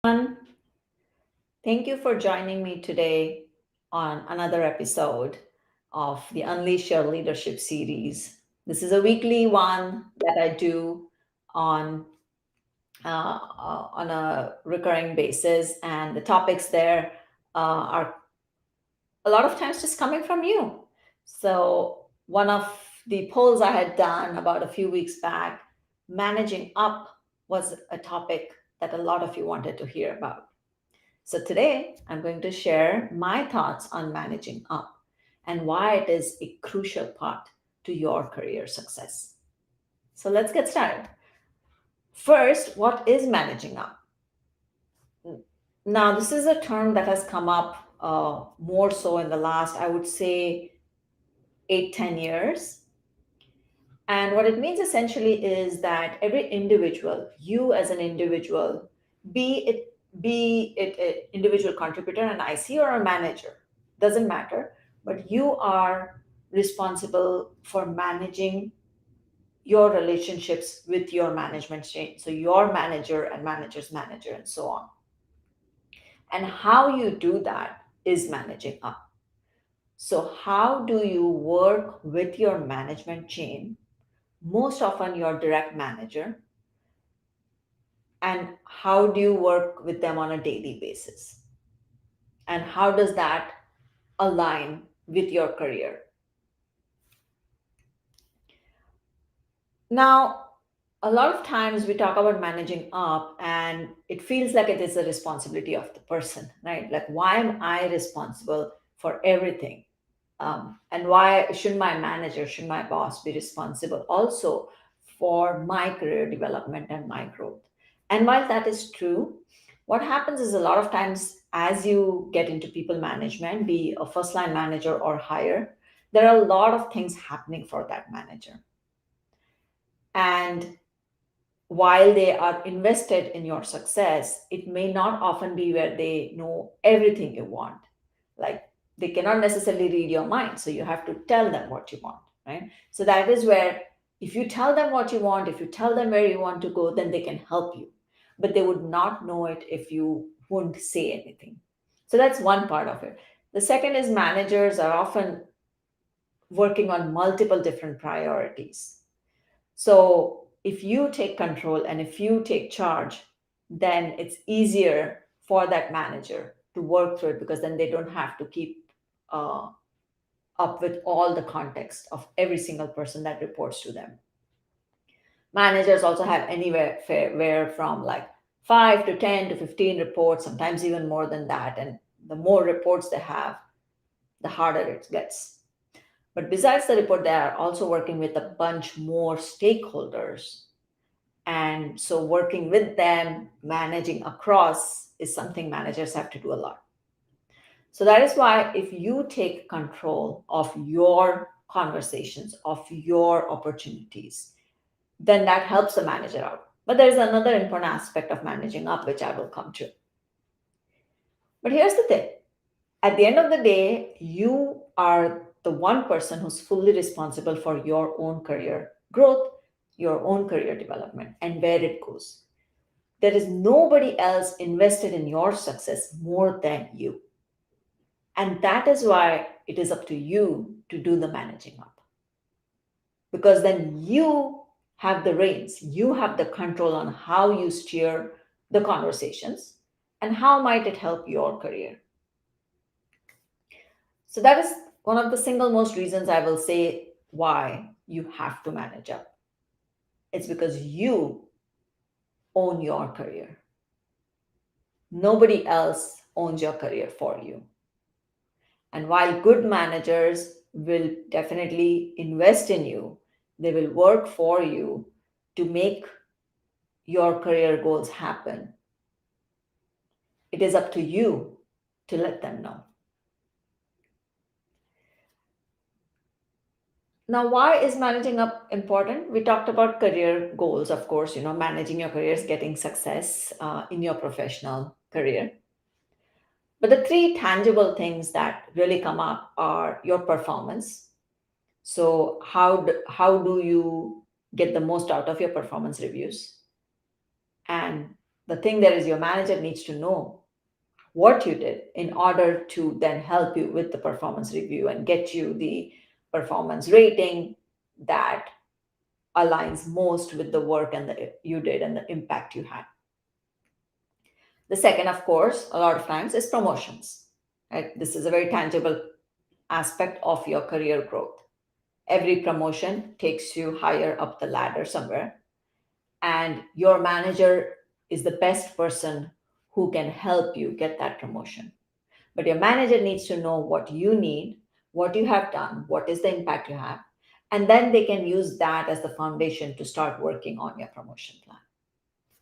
Everyone. Thank you for joining me today on another episode of the Unleash Your Leadership series. This is a weekly one that I do on on a recurring basis, and the topics there are a lot of times just coming from you. So one of the polls I had done about a few weeks back, managing up, was a topic that a lot of you wanted to hear about. So today I'm going to share my thoughts on managing up and why it is a crucial part to your career success. So let's get started. First, what is managing up? Now, this is a term that has come up more so in the last, I would say, 8, 10 years. And what it means essentially is that every individual, you as an individual, be it an individual contributor, an IC, or a manager, doesn't matter, but you are responsible for managing your relationships with your management chain. So your manager and manager's manager and so on. And how you do that is managing up. So how do you work with your management chain, most often your direct manager, and how do you work with them on a daily basis, and how does that align with your career? Now, a lot of times we talk about managing up and it feels like it is a responsibility of the person, right? Like, why am I responsible for everything? And why should my manager, should my boss be responsible also for my career development and my growth? And while that is true, what happens is a lot of times as you get into people management, be a first line manager or higher, there are a lot of things happening for that manager. And while they are invested in your success, it may not often be where they know everything you want. Like, they cannot necessarily read your mind, so you have to tell them what you want, right? So that is where, if you tell them what you want, if you tell them where you want to go, then they can help you. But they would not know it if you wouldn't say anything. So that's one part of it. The second is managers are often working on multiple different priorities. So if you take control and if you take charge, then it's easier for that manager to work through it, because then they don't have to keep uh, up with all the context of every single person that reports to them. Managers also have anywhere where from like 5 to 10 to 15 reports, sometimes even more than that. And the more reports they have, the harder it gets. But besides the report, they are also working with a bunch more stakeholders. And so working with them, managing across, is something managers have to do a lot. So that is why if you take control of your conversations, of your opportunities, then that helps the manager out. But there's another important aspect of managing up, which I will come to. But here's the thing. At the end of the day, you are the one person who's fully responsible for your own career growth, your own career development, and where it goes. There is nobody else invested in your success more than you. And that is why it is up to you to do the managing up. Because then you have the reins, you have the control on how you steer the conversations and how might it help your career. So that is one of the single most reasons I will say why you have to manage up. It's because you own your career. Nobody else owns your career for you. And while good managers will definitely invest in you, they will work for you to make your career goals happen. It is up to you to let them know. Now, why is managing up important? We talked about career goals, of course, managing your career is getting success in your professional career. But the three tangible things that really come up are your performance. So, how do you get the most out of your performance reviews? And The thing there is your manager needs to know what you did in order to then help you with the performance review and get you the performance rating that aligns most with the work and the you did and the impact you had. The second, of course, a lot of times is promotions. Right? This is a very tangible aspect of your career growth. Every promotion takes you higher up the ladder somewhere, and your manager is the best person who can help you get that promotion. But your manager needs to know what you need, what you have done, what is the impact you have, and then they can use that as the foundation to start working on your promotion plan.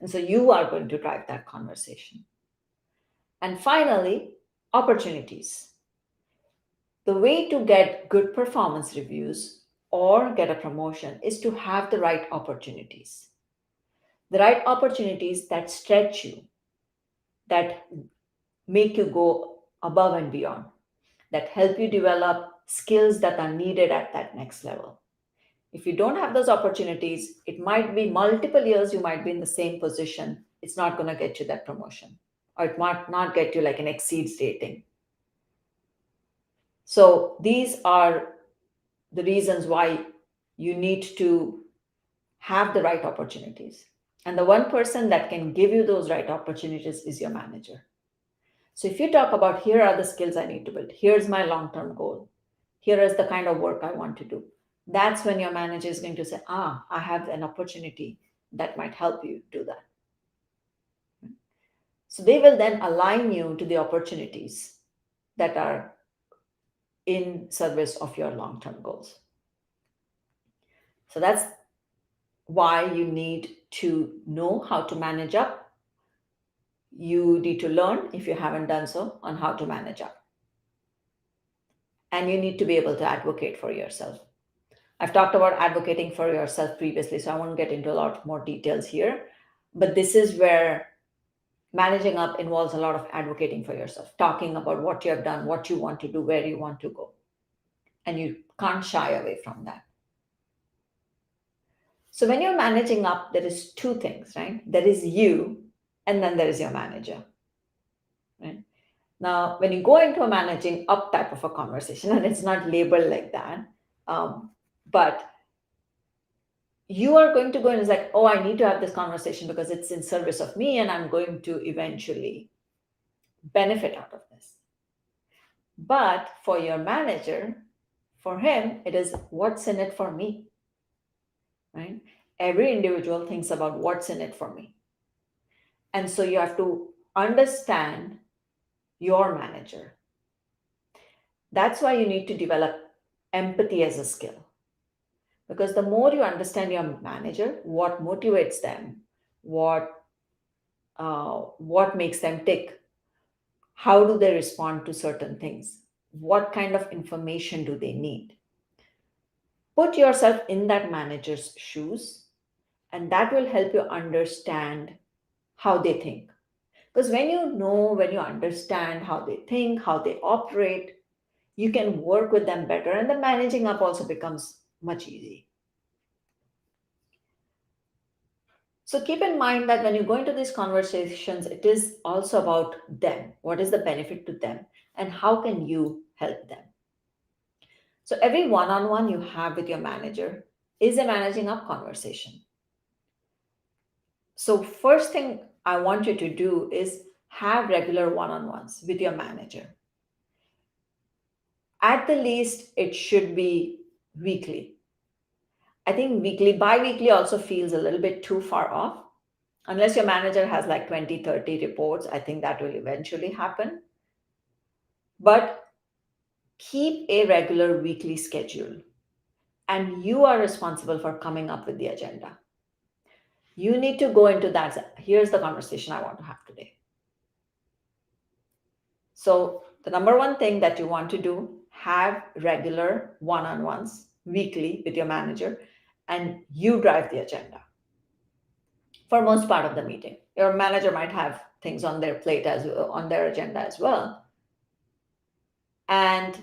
And so you are going to drive that conversation. And finally, opportunities. The way to get good performance reviews or get a promotion is to have the right opportunities. The right opportunities that stretch you, that make you go above and beyond, that help you develop skills that are needed at that next level. If you don't have those opportunities, it might be multiple years you might be in the same position. It's not going to get you that promotion, or it might not get you like an exceeds rating. So these are the reasons why you need to have the right opportunities. And the one person that can give you those right opportunities is your manager. So if you talk about here are the skills I need to build, here's my long term goal, here is the kind of work I want to do, that's when your manager is going to say, I have an opportunity that might help you do that. So they will then align you to the opportunities that are in service of your long term goals. So that's why you need to know how to manage up. You need to learn, if you haven't done so, on how to manage up. And you need to be able to advocate for yourself. I've talked about advocating for yourself previously, so I won't get into a lot more details here. But this is where managing up involves a lot of advocating for yourself, talking about what you have done, what you want to do, where you want to go. And you can't shy away from that. So when you're managing up, there is two things, right? There is you, and then there is your manager. Right? Now, when you go into a managing up type of a conversation, and it's not labeled like that, but you are going to go and it's like, oh, I need to have this conversation because it's in service of me and I'm going to eventually benefit out of this. But for your manager, for him, it is what's in it for me, right? Every individual thinks about what's in it for me. And so you have to understand your manager. That's why you need to develop empathy as a skill. Because the more you understand your manager, what motivates them, what makes them tick, how do they respond to certain things, what kind of information do they need. Put yourself in that manager's shoes, and that will help you understand how they think. Because when you understand how they think, how they operate, you can work with them better, and the managing up also becomes much easier. So keep in mind that when you go into these conversations, it is also about them. What is the benefit to them? And how can you help them? So every one-on-one you have with your manager is a managing up conversation. So first thing I want you to do is have regular one-on-ones with your manager. At the least, it should be weekly. I think bi-weekly also feels a little bit too far off. Unless your manager has like 20, 30 reports, I think that will eventually happen. But keep a regular weekly schedule, and you are responsible for coming up with the agenda. You need to go into that. Here's the conversation I want to have today. So the number one thing that you want to do, have regular one-on-ones weekly with your manager, and you drive the agenda for most part of the meeting. Your manager might have things on their plate as well, on their agenda as well. And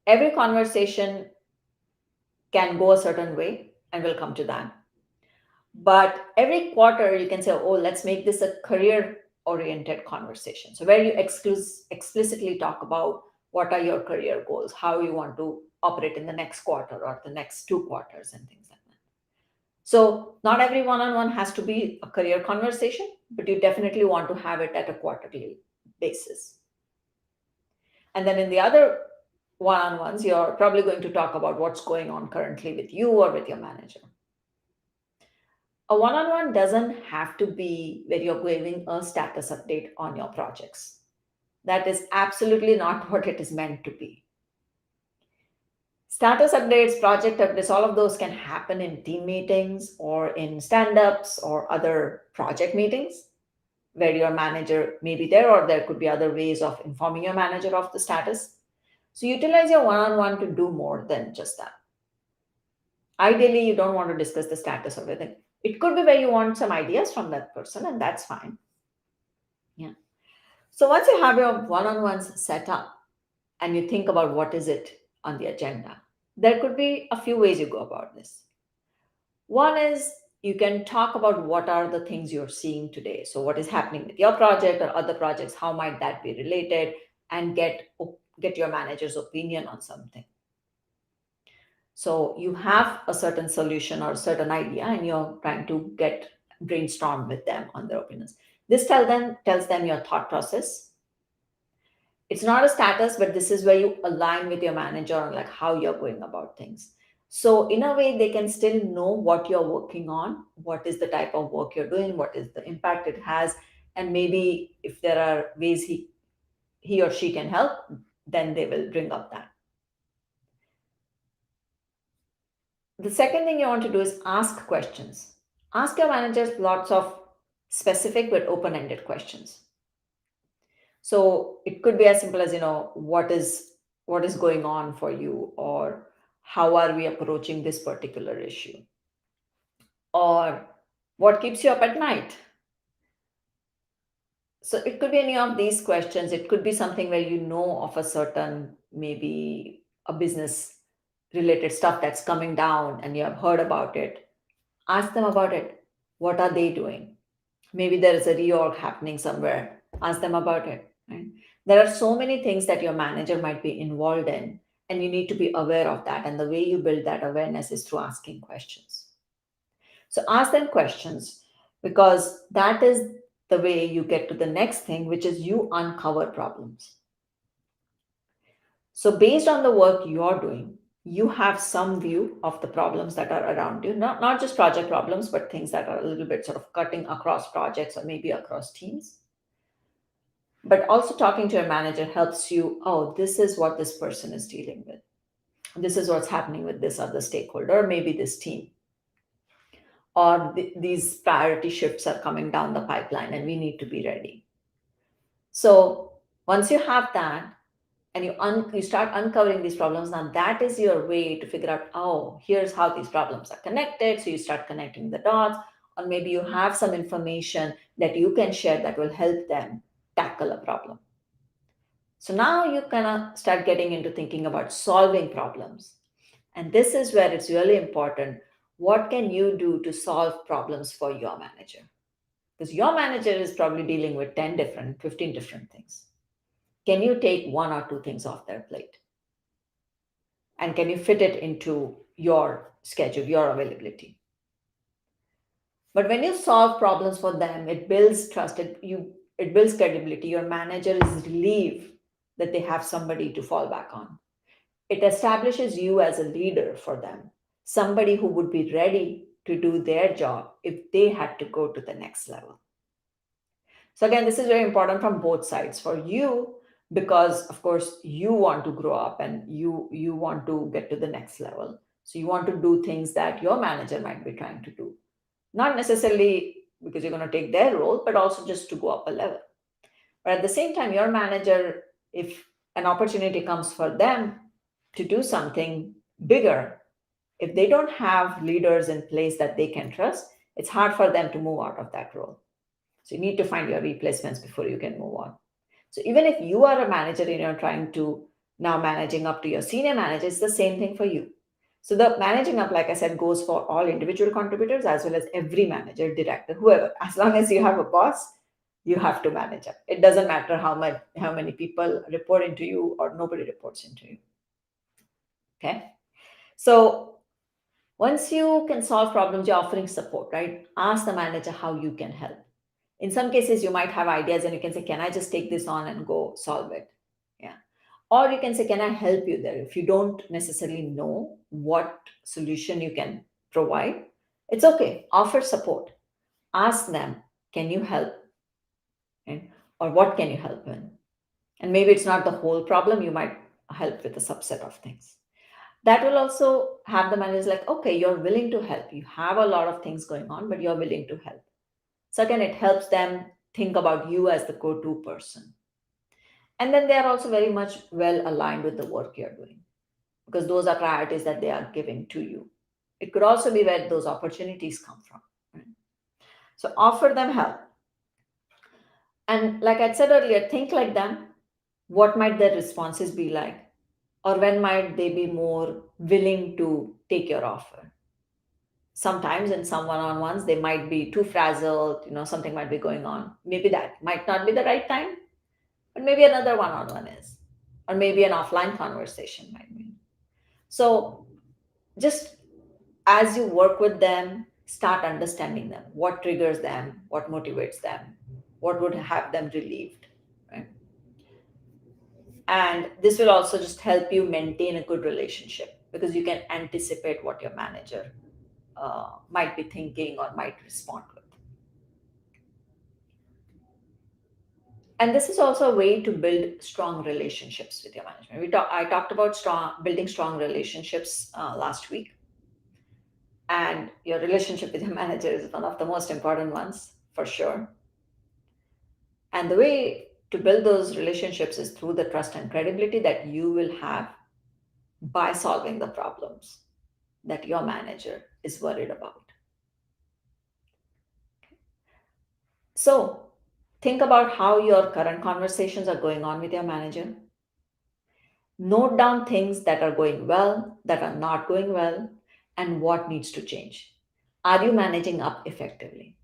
every conversation can go a certain way, and we'll come to that. But every quarter, you can say, oh, let's make this a career oriented conversation. So, where you explicitly talk about what are your career goals, how you want to operate in the next quarter or the next 2 quarters, and things like that. So, not every one on one has to be a career conversation, but you definitely want to have it at a quarterly basis. And then in the other one on ones, you're probably going to talk about what's going on currently with you or with your manager. A one on one doesn't have to be where you're giving a status update on your projects. That is absolutely not what it is meant to be. Status updates, project updates, all of those can happen in team meetings or in stand ups or other project meetings where your manager may be there, or there could be other ways of informing your manager of the status. So utilize your one on one to do more than just that. Ideally, you don't want to discuss the status of everything. It could be where you want some ideas from that person, and that's fine. Yeah. So once you have your one on ones set up and you think about what is it on the agenda, there could be a few ways you go about this. One is you can talk about what are the things you're seeing today. So, what is happening with your project or other projects? How might that be related? And get your manager's opinion on something. So, you have a certain solution or a certain idea, and you're trying to get brainstorm with them on their opinions. This tells them your thought process. It's not a status, but this is where you align with your manager on like how you're going about things. So in a way, they can still know what you're working on, what is the type of work you're doing, what is the impact it has, and maybe if there are ways he or she can help, then they will bring up that. The second thing you want to do is ask questions. Ask your managers lots of specific but open-ended questions. So it could be as simple as, what is going on for you, or how are we approaching this particular issue, or what keeps you up at night. So it could be any of these questions. It could be something where you know of a certain, maybe a business related stuff that's coming down and you have heard about it. Ask them about it. What are they doing? Maybe there is a reorg happening somewhere. Ask them about it. Right? There are so many things that your manager might be involved in, and you need to be aware of that. And the way you build that awareness is through asking questions. So ask them questions, because that is the way you get to the next thing, which is you uncover problems. So, based on the work you're doing, you have some view of the problems that are around you, not just project problems, but things that are a little bit sort of cutting across projects or maybe across teams. But also, talking to your manager helps you, oh, this is what this person is dealing with. This is what's happening with this other stakeholder, or maybe this team. Or these priority shifts are coming down the pipeline and we need to be ready. So, once you have that, and you start uncovering these problems, now that is your way to figure out, oh, here's how these problems are connected. So you start connecting the dots, or maybe you have some information that you can share that will help them tackle a problem. So now you kind of start getting into thinking about solving problems. And this is where it's really important. What can you do to solve problems for your manager? Because your manager is probably dealing with 10 different, 15 different things. Can you take one or two things off their plate? And can you fit it into your schedule, your availability? But when you solve problems for them, it builds trust, it builds credibility. Your manager is relieved that they have somebody to fall back on. It establishes you as a leader for them, somebody who would be ready to do their job if they had to go to the next level. So again, this is very important from both sides. For you, because of course you want to grow up and you want to get to the next level. So you want to do things that your manager might be trying to do. Not necessarily because you're going to take their role, but also just to go up a level. But at the same time, your manager, if an opportunity comes for them to do something bigger, if they don't have leaders in place that they can trust, it's hard for them to move out of that role. So you need to find your replacements before you can move on. So even if you are a manager and you're trying to now managing up to your senior manager, it's the same thing for you. So the managing up, like I said, goes for all individual contributors as well as every manager, director, whoever. As long as you have a boss, you have to manage up. It doesn't matter how many people report into you or nobody reports into you. Okay. So once you can solve problems, you're offering support, right? Ask the manager how you can help. In some cases, you might have ideas and you can say, can I just take this on and go solve it? Yeah. Or you can say, can I help you there? If you don't necessarily know what solution you can provide, it's okay. Offer support. Ask them, can you help? And, or what can you help in? And maybe it's not the whole problem. You might help with a subset of things. That will also have the managers like, okay, you're willing to help. You have a lot of things going on, but you're willing to help. So again, it helps them think about you as the go-to person. And then they are also very much well aligned with the work you're doing because those are priorities that they are giving to you. It could also be where those opportunities come from. Right? So offer them help. And like I said earlier, think like them. What might their responses be like? Or when might they be more willing to take your offer? Sometimes in some one-on-ones, they might be too frazzled, something might be going on. Maybe that might not be the right time, but maybe another one-on-one is. Or maybe an offline conversation might be. So just as you work with them, start understanding them. What triggers them? What motivates them? What would have them relieved? Right? And this will also just help you maintain a good relationship because you can anticipate what your manager might be thinking or might respond with. And this is also a way to build strong relationships with your management. I talked about building strong relationships last week. And your relationship with your manager is one of the most important ones, for sure. And the way to build those relationships is through the trust and credibility that you will have by solving the problems that your manager is worried about. So think about how your current conversations are going on with your manager. Note down things that are going well, that are not going well, and what needs to change. Are you managing up effectively?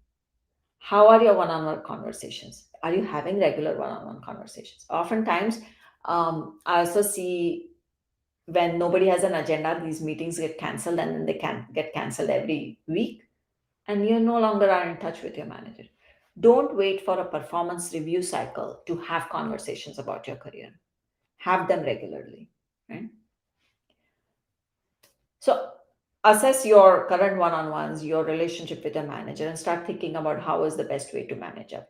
How are your one-on-one conversations? Are you having regular one-on-one conversations? Oftentimes, I also see when nobody has an agenda, these meetings get canceled and then they can get canceled every week, and you no longer are in touch with your manager. Don't wait for a performance review cycle to have conversations about your career. Have them regularly, right? So assess your current one-on-ones, your relationship with your manager, and start thinking about how is the best way to manage up.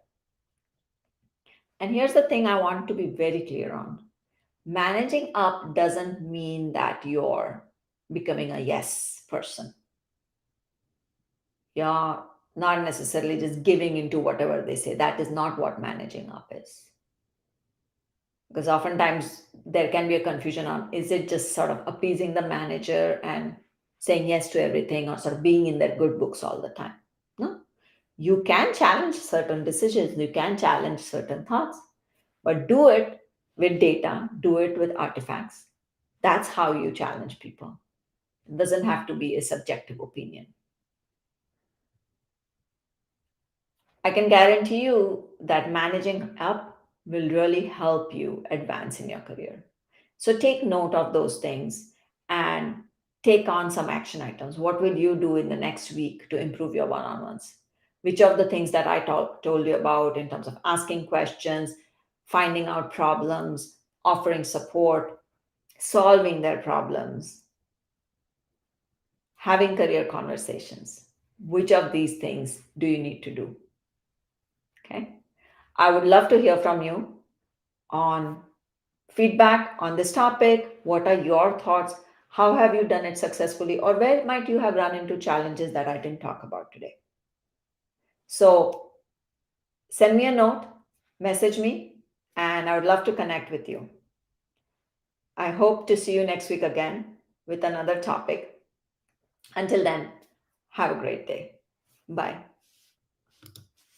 And here's the thing I want to be very clear on. Managing up doesn't mean that you're becoming a yes person. You're not necessarily just giving into whatever they say. That is not what managing up is. Because oftentimes there can be a confusion on is it just sort of appeasing the manager and saying yes to everything or sort of being in their good books all the time? No. You can challenge certain decisions, you can challenge certain thoughts, but do it with data, do it with artifacts. That's how you challenge people. It doesn't have to be a subjective opinion. I can guarantee you that managing up will really help you advance in your career. So take note of those things and take on some action items. What will you do in the next week to improve your one on ones? Which of the things that I told you about in terms of asking questions, finding out problems, offering support, solving their problems, having career conversations? Which of these things do you need to do? Okay. I would love to hear from you on feedback on this topic. What are your thoughts? How have you done it successfully? Or where might you have run into challenges that I didn't talk about today? So send me a note, message me, and I would love to connect with you. I hope to see you next week again with another topic. Until then, have a great day. Bye.